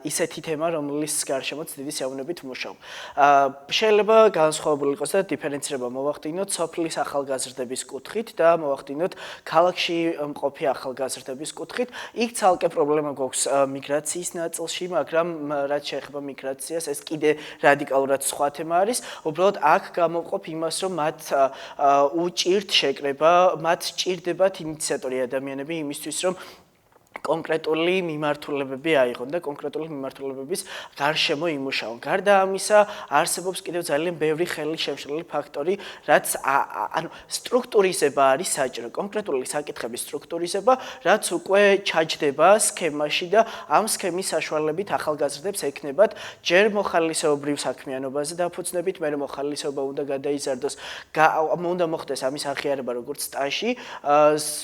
ისეთი თემა, რომლის გარშემოც დიდი სიამოვნებით ვმუშაობ. შეიძლება განსხვავებული იყოს და დიფერენცირება მოვახდინოთ სოფლის ახალგაზრდების კუთხით და მოვახდინოთ ქალაქში მყოფი ახალგაზრდების კუთხით. იქ ცალკე პრობლემა გვაქვს მიგრაციის ნაწილში, მაგრამ რაც შეეხება მიგრაციას, ეს კიდე რადიკალურად სხვა თემა არის. უბრალოდ აქ გამოვყოფ იმას, რომ მათ უჭირთ შეკრება, მათ სჭირდებათ ინიციატორი ადამიანები იმისთვის, რომ კონკრეტული მიმართულებები აიღონ და კონკრეტული მიმართულებების გარშემო იმუშაონ. გარდა ამისა, არსებობს კიდევ ძალიან ბევრი ხელი შემშლელი ფაქტორი, რაც ანუ სტრუქტურიზება არის საჭირო, კონკრეტული საკითხების სტრუქტურიზება, რაც უკვე ჩაჯდება სქემაში და ამ სქემის საშუალებით ახალგაზრდებს ექნებათ ჯერ მოხალისეობრივ საქმიანობაზე დაფუძნებით, მერე მოხალისეობა უნდა გადაიზარდოს, უნდა მოხდეს ამის აღიარება როგორც სტაჟი,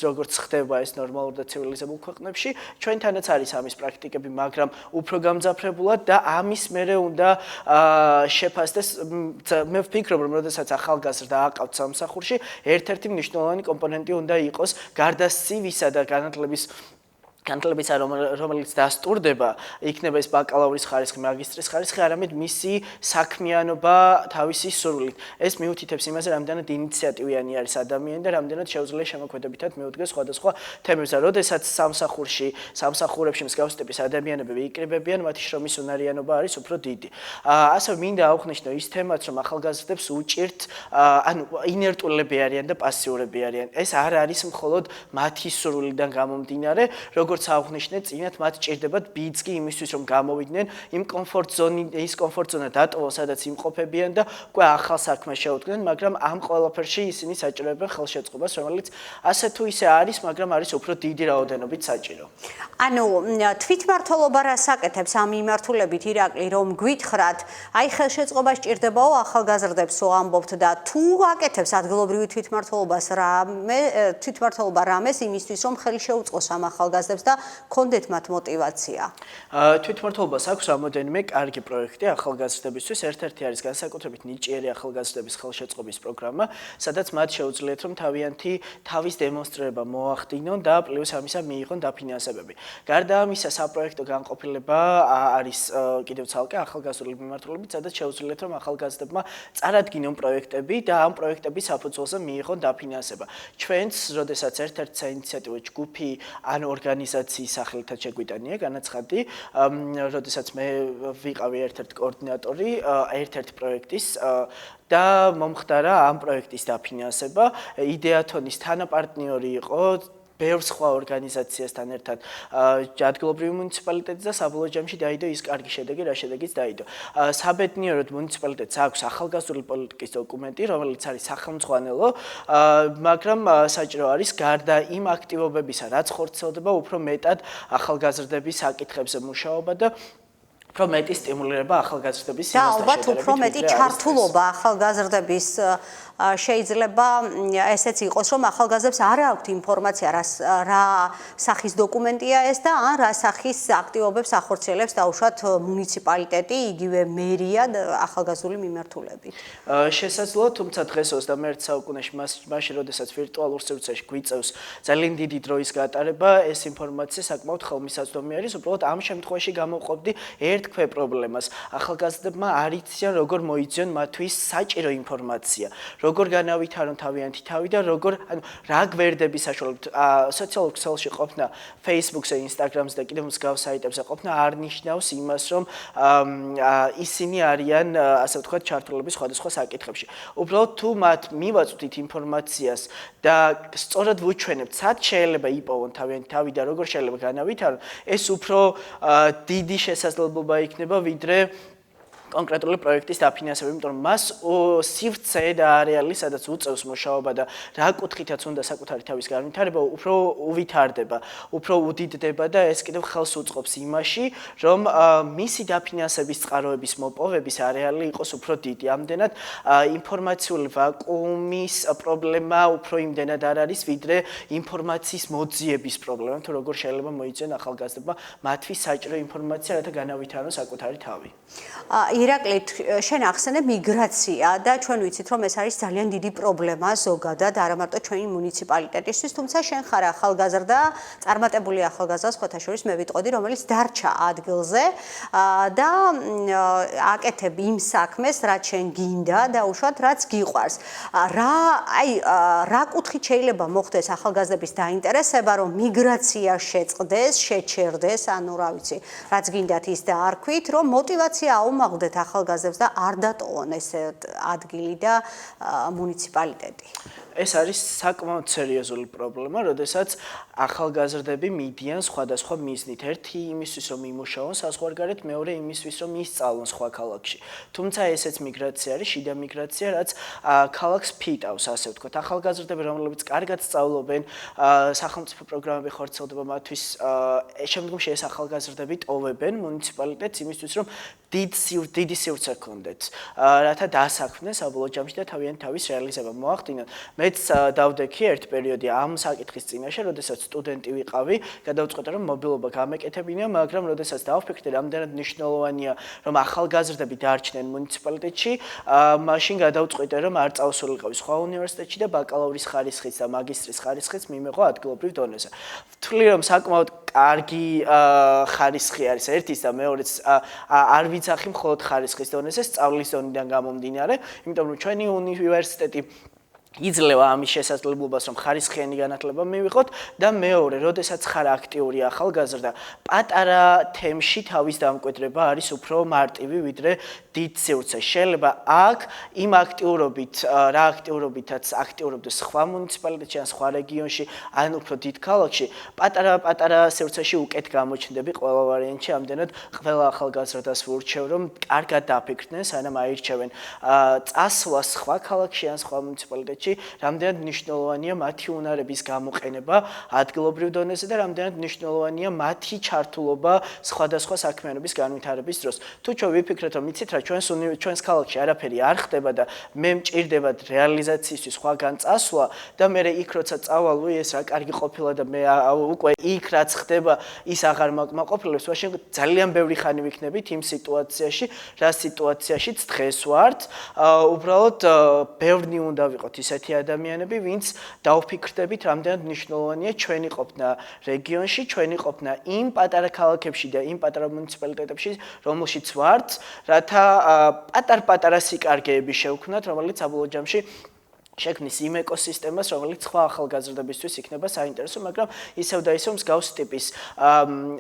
როგორც ხდება ეს ნორმალურ და ცივილიზებულ ქვეყნებში. ჩვენთანაც არის ამის პრაქტიკები, მაგრამ უფრო გამძაფრებულად და ამის მერე უნდა შეფასდეს. მე ვფიქრობ, რომ როდესაც ახალგაზრდა აყავთ სამსახურში, ერთ-ერთი მნიშვნელოვანი კომპონენტი უნდა იყოს გარდა სივისა და განათლების განათლებისა რომელიც დასტურდება, იქნება ეს ბაკალავრის ხარისხი, მაგისტრის ხარისხი, არამედ მისი საქმიანობა თავისი სურვილით. ეს მიუთითებს იმაზე, რამდენად ინიციატივიანი არის ადამიანი და რამდენად შეუძლია შემოქმედებითად მიუდგეს სხვადასხვა თემებზე. როდესაც სამსახურებში მსგავს ტიპის ადამიანები იკრიბებიან, მათი შრომის უნარიანობა არის უფრო დიდი. ასევე მინდა აუხნიშნო ის თემაც, რომ ახალგაზრდებს უჭირთ, ანუ ინერტულები არიან და პასიურები არიან. ეს არ არის მხოლოდ მათი სურვილიდან გამომდინარე, როგორც აღვნიშნე, წინათ მათ ჭირდებათ ბიძგი იმისთვის, რომ გამოვიდნენ იმ კომფორტ ზონა დატოვონ, სადაც იმყოფებიან და უკვე ახალ საქმეს შეუდგნენ, მაგრამ ამ ყველაფერში ისინი საჭიროებენ ხელშეწყობას, რომელიც ასე თუ ისე არის, მაგრამ არის უფრო დიდი რაოდენობით საჭირო. ანუ თვითმმართველობა რას აკეთებს ამ მიმართულებით ირაკლი, რომ გვითხრათ, აი ხელშეწყობა სჭირდებაო ახალგაზრდებს რო ამბობთ და თუ აკეთებს ადგილობრივი თვითმმართველობა რამეს იმისთვის, რომ ხელი შეუწყოს ამ ახალგაზრდებს და კონდეთ მათ мотивация. თვითმმართველობას აქვს რამოდენიმე კარგი პროექტი ახალგაზრდებისთვის. ერთ-ერთი არის განსაკუთრებით ნიჭიერი ახალგაზრდების ხელშეწყობის პროგრამა, სადაც მათ შეუძლიათ რომ თავიანთი თავის დემონსტრირება მოახდინონ და პლუს ამისა მიიღონ დაფინანსებები. გარდა ამისა, საპროექტო განყოფილება არის კიდევ ცალკე ახალგაზრდული მიმართულებით, სადაც შეუძლიათ რომ ახალგაზრდებმა წარადგინონ პროექტები და ამ პროექტების საფუძველზე მიიღონ დაფინანსება. ჩვენც, როდესაც ერთ-ერთი საინიციატივო ჯგუფი ან ორგანიზაციის სახელითაც შეგვიტანია განაცხადი, როდესაც მე ვიყავი ერთ-ერთი კოორდინატორი ერთ-ერთი პროექტის და მომხდარა ამ პროექტის დაფინანსება. იდეათონის თანაპარტნიორი იყო ბევრ სხვა ორგანიზაციასთან ერთად ადგილობრივი მუნიციპალიტეტი და საბოლოო ჯამში დაიდო ის კარგი შედეგი, რა შედეგიც დაიდო. საბედნიეროდ მუნიციპალიტეტს აქვს ახალგაზრდული პოლიტიკის დოკუმენტი, რომელიც არის სახელმძღვანელო, მაგრამ საჭირო არის გარდა იმ აქტივობებისა, რაც ხორციელდება, უფრო მეტად ახალგაზრდების საკითხებზე მუშაობა და უფრო მეტი სტიმულირება ახალგაზრდების და ალბათ უფრო მეტი ჩართულობა ახალგაზრდების შეიძლება ესეც იყოს, რომ ახალგაზრდებს არ აქვთ ინფორმაცია, რა სახის დოკუმენტია ეს და ან რა სახის აქტივობებს ახორციელებს დაუშვათ მუნიციპალიტეტი, იგივე მერია ახალგაზრდული მიმართულებით. შესაძლოა, თუმცა დღეს 21 საუკუნეში მაშინ, როდესაც ვირტუალურ სივრცეში გვიწევს ძალიან დიდი დროის გატარება, ეს ინფორმაცია საკმაოდ ხელმისაწვდომი არის. უბრალოდ ამ შემთხვევაში გამოვყოფდი ერთქვე პრობლემას. ახალგაზრდებმა არ იციან, როგორ მოიძიონ მათთვის საჭირო ინფორმაცია. როგორ განავითარონ თავიანთი თავი და როგორ რა გვერდების საშუალებით სოციალურ ქსელში ყოფნა Facebook-ზე, Instagram-ზე და კიდევ მსგავს საიტებზე ყოფნა არ ნიშნავს იმას, რომ ისინი არიან, ასე ვთქვათ, ჩართულები სხვადასხვა საკითხებში. უბრალოდ თუ მათ მივაწვდით ინფორმაციას და სწორად ვუჩვენებთ, სად შეიძლება იპოვონ თავიანთი თავი და როგორ შეიძლება განავითარონ, ეს უფრო დიდი შესაძლებლობა იქნება, ვიდრე კონკრეტული პროექტის დაფინანსება, იმიტომ რომ მას სივრცე და არეალი, სადაც უწევს მუშაობა და რა კუთხითაც უნდა საკუთარი თავის განვითარება, უფრო უვითარდება, უფრო უდიდდება და ეს კიდევ ხელს უწყობს იმაში, რომ მისი დაფინანსების წყაროების მოპოვების არეალი იყოს უფრო დიდი. ამდენად ინფორმაციული ვაკუუმის პრობლემა უფრო იმდენად არ არის, ვიდრე ინფორმაციის მოძიების პრობლემა, თუ როგორ შეიძლება მოიძიონ ახალგაზრდებმა მათთვის საჭირო ინფორმაცია, რათა განავითარონ საკუთარი თავი. ირაკლი, შენ ახსენე მიგრაცია და ჩვენ ვიცით, რომ ეს არის ძალიან დიდი პრობლემა ზოგადად, არა მარტო ჩვენი მუნიციპალიტეტისთვის, თუმცა შენ ხარ ახალგაზრდა, წარმატებული ახალგაზრდა, სხვათა შორის მე ვიტყოდი, რომელიც დარჩა ადგილზე და აკეთებ იმ საქმეს, რაც შენ გინდა და უშუალოდ რაც გიყვარს. რა კუთხით შეიძლება მოხდეს ახალგაზრდების დაინტერესება, რომ მიგრაცია შეწყდეს, შეჩერდეს, ანუ რა ვიცი, რაც გინდათ ის დაარქვით, რომ мотивация აუმაღლდეთ ახალგაზრდებს და არ დატოვონ ეს ადგილი და მუნიციპალიტეტი. ეს არის საკმაოდ სერიოზული პრობლემა, როდესაც ახალგაზრდები მიდიან სხვადასხვა მიზნით. ერთი იმისთვის, რომ იმუშაონ საზღვარგარეთ, მეორე იმისთვის, რომ ისწავლონ სხვა ქალაქში. თუმცა ესეც მიგრაცია არის, შიდა მიგრაცია, რაც ქალაქს ფიტავს, ასე ვთქვათ. ახალგაზრდები, რომლებიც კარგად სწავლობენ, სახელმწიფო პროგრამები ხორციელდება მათთვის, შემდგომში ეს ახალგაზრდები ტოვებენ მუნიციპალიტეტს იმისთვის, რომ დიდი სივრცე ჰქონდეთ, რათა დასაქმდნენ საბოლოო ჯამში და თავიანთი თავის რეალიზება მოახდინონ. მეც დავდექი ერთ პერიოდი ამ საკითხის წინაშე, როდესაც სტუდენტი ვიყავი, გადავწყვეტე რომ მობილობა გამეკეთებინა, მაგრამ როდესაც დავფიქრდი, რამდენად მნიშვნელოვანია, რომ ახალგაზრდები დარჩნენ მუნიციპალიტეტში, მაშინ გადავწყვეტე, რომ არ წავსულიყავი სხვა უნივერსიტეტში და ბაკალავრის ხარისხიც და მაგისტრის ხარისხიც მიმეღო ადგილობრივ დონეზე. ვთვლი, რომ საკმაოდ კარგი ხარისხი არის ერთის და მეორეც არ ვიცახი მხოლოდ ხარისხის დონეზე, სწავლის დონიდან გამომდინარე, იმიტომ რომ ჩვენი უნივერსიტეტი იძლევა ამის შესაძლებლობას, რომ ხარისხიანი განათლება მივიღოთ და მეორე, როდესაც ხარ აქტიური ახალგაზრდა, პატარა თემში თავის დამკვიდრება არის უფრო მარტივი, ვიდრე დიდ სივრცე. შეიძლება აქ იმ აქტიურობით, რა აქტიურობითაც აქტიურობდე სხვა მუნიციპალიტეტში ან სხვა რეგიონში, ან უფრო დიდ ქალაქში, პატარა სივრცეში უკეთ გამოჩნდები ყველა ვარიანტში, ამდენად ყველა ახალგაზრდას ვურჩევ, რომ კარგად დაფიქრდნენ, სანამ აირჩევენ წასვლა სხვა ქალაქში ან სხვა მუნიციპალიტეტში. რამდენად მნიშვნელოვანია მათი უნარების გამოყენება ადგილობრივ დონეზე და რამდენად მნიშვნელოვანია მათი ჩართულობა სხვადასხვა საქმიანობის განვითარების დროს. თუ ჩვენ ვიფიქრეთ, რომ იცით რა, ჩვენს ქალაქში არაფერი არ ხდება და მე მჭირდებათ რეალიზაციისთვის სხვაგან წასვლა და მე იქ როცა წავალვი ეს რა კარგი ყოფილა და მე უკვე იქ რაც ხდება ის აღარ მაყოფილებს, მაშინ ძალიან ბევრი ხანი ვიქნებით იმ სიტუაციაში, რა სიტუაციაშიც დღეს ვართ. უბრალოდ ბევრი უნდა ვიყოთ ისეთი ადამიანები, ვინც დავფიქრდებით, რამდენად მნიშვნელოვანია ჩვენი ყოფნა რეგიონში, ჩვენი ყოფნა იმ პატარა ქალაქებში და იმ პატარა მუნიციპალიტეტებში, რომელშიც ვართ, რათა პატარ-პატარა სიკარგეები შევქმნათ, რომელიც საბოლოო ჯამში შექმნის იმ ეკოსისტემას, რომელიც სხვა ახალგაზრდებისთვის იქნება საინტერესო, მაგრამ ისევ და ისევ მსგავს ტიპის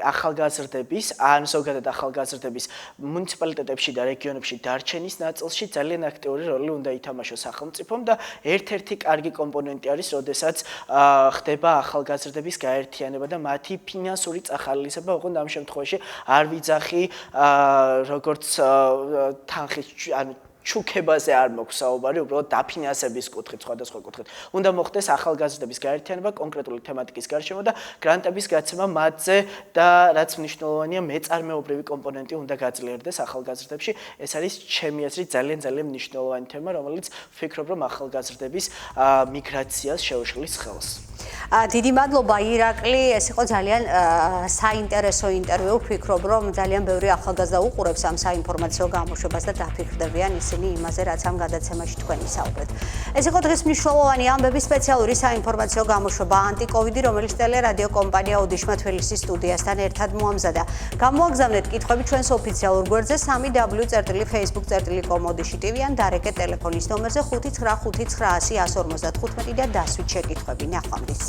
ახალგაზრდების, ან ზოგადად ახალგაზრდების მუნიციპალიტეტებში და რეგიონებში დარჩენის ნაწილში ძალიან აქტიური როლი უნდა ითამაშოს სახელმწიფომ და ერთ-ერთი კარგი კომპონენტი არის, როდესაც ხდება ახალგაზრდების გაერთიანება და მათი ფინანსური წახალისება, ოღონდ ამ შემთხვევაში არ ვიძახი როგორც თანხის ჩუქებაზე არ მოქვს საუბარი, უბრალოდ დაფინანსების კუთხით, სხვადასხვა კუთხით. უნდა მოხდეს ახალგაზრდების გაერთიანება კონკრეტული თემატიკის გარშემო და გრანტების გაცემა მათზე და რაც მნიშვნელოვანია, მეწარმეობრივი კომპონენტი უნდა გაძლიერდეს ახალგაზრდებში. ეს არის ჩემი აზრით ძალიან მნიშვნელოვანი თემა, რომელიც ვფიქრობ, რომ ახალგაზრდების მიგრაციას შეუშლის ხელს. დიდი მადლობა ირაკლი, ეს იყო ძალიან საინტერესო ინტერვიუ. ვფიქრობ, რომ ძალიან ბევრი ახალგაზრდა უყურებს ამ საინფორმაციო გამოშვებას და დაფიქრდებიან ისინი იმაზე, რაც ამ გადაცემაში თქვენ ისაუბრეთ. ეს იყო დღის მნიშვნელოვანი ამბები სპეციალური საინფორმაციო გამოშვება ანტიკოვიდი, რომელიც ტელერადიო კომპანია ოდიშმა თბილისის სტუდიასთან ერთად მოამზადა. გამოაგზავნეთ კითხვები ჩვენს ოფიციალურ გვერდზე www.facebook.com ოდიში TV ან დარეკეთ ტელეფონის ნომერზე 5959155 და დასვით შეკითხვები. ნახვამდის.